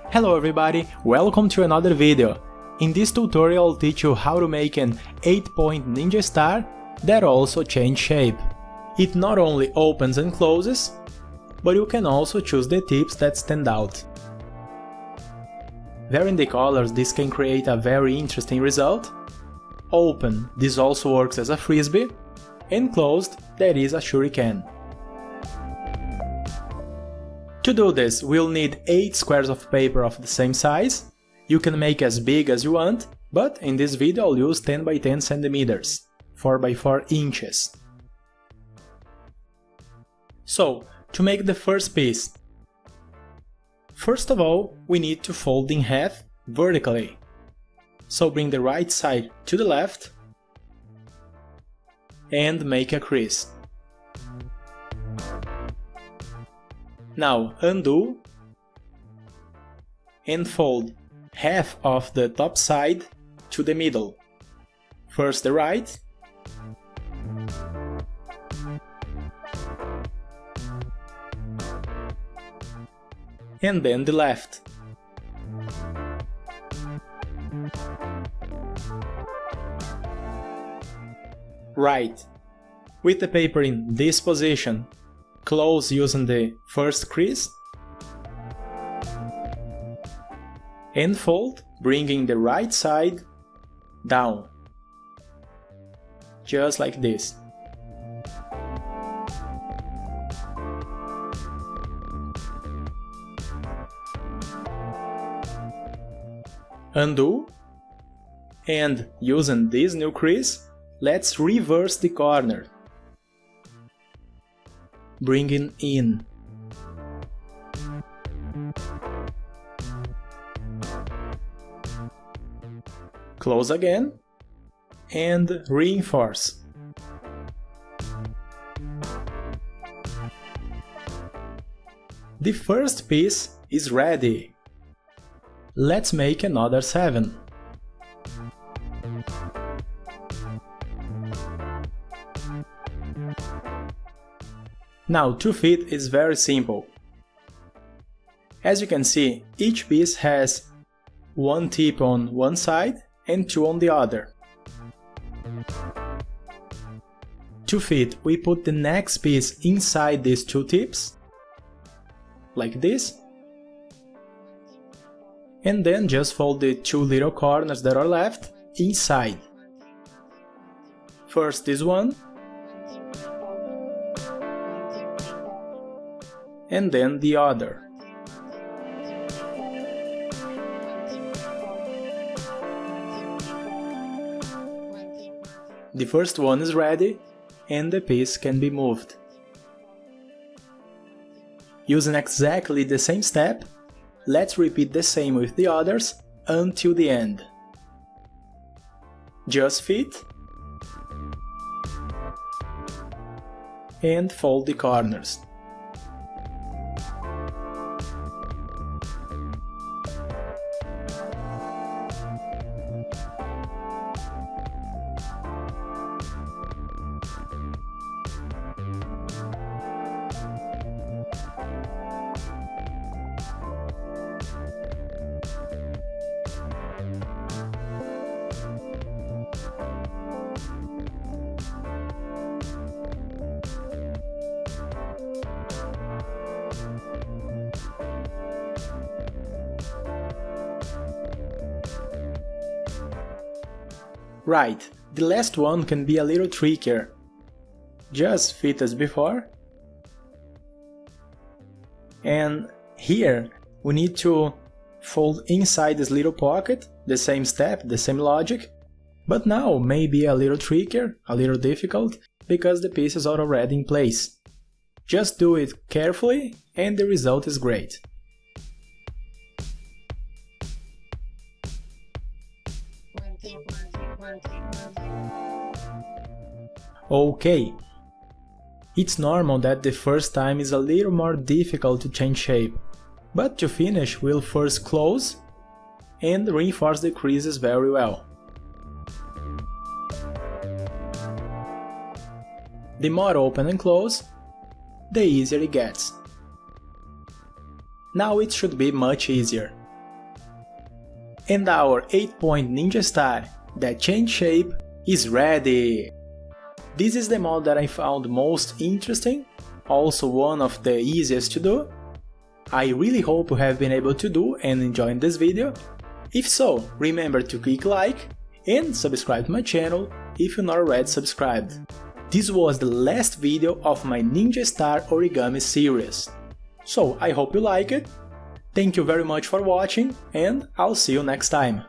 Hello everybody, welcome to another video. In this tutorial I'll teach you how to make an 8-point ninja star that also change shape. It not only opens and closes, but you can also choose the tips that stand out. Varying the colors, this can create a very interesting result. Open, this also works as a frisbee, and closed, that is a shuriken. To do this, we'll need 8 squares of paper of the same size. You can make as big as you want, but in this video I'll use 10 by 10 centimeters, 4 by 4 inches. So, to make the first piece, first of all, we need to fold in half vertically. So bring the right side to the left and make a crease. Now undo and fold half of the top side to the middle. First the right, and then the left. Right. With the paper in this position, close using the first crease and fold, bringing the right side down, just like this. Undo, and using this new crease, let's reverse the corner, bringing in. Close again and reinforce. The first piece is ready. Let's make another 7. Now to fit is very simple. As you can see, each piece has 1 tip on one side and 2 on the other. To fit, we put the next piece inside these 2 tips, like this, and then just fold the 2 little corners that are left inside. First this one, and then the other. The first one is ready, and the piece can be moved. Using exactly the same step, let's repeat the same with the others until the end. Just fit and fold the corners. Right, the last one can be a little trickier. Just fit as before. And here we need to fold inside this little pocket, the same step, the same logic, but now maybe a little trickier, a little difficult, because the pieces are already in place. Just do it carefully and the result is great. Okay, it's normal that the first time is a little more difficult to change shape, but to finish we'll first close and reinforce the creases very well. The more open and close, the easier it gets. Now it should be much easier. And our 8-point ninja star that changed shape is ready! This is the mod that I found most interesting, also one of the easiest to do. I really hope you have been able to do and enjoyed this video. If so, remember to click like and subscribe to my channel if you're not already subscribed. This was the last video of my Ninja Star Origami series. So I hope you like it. Thank you very much for watching and I'll see you next time.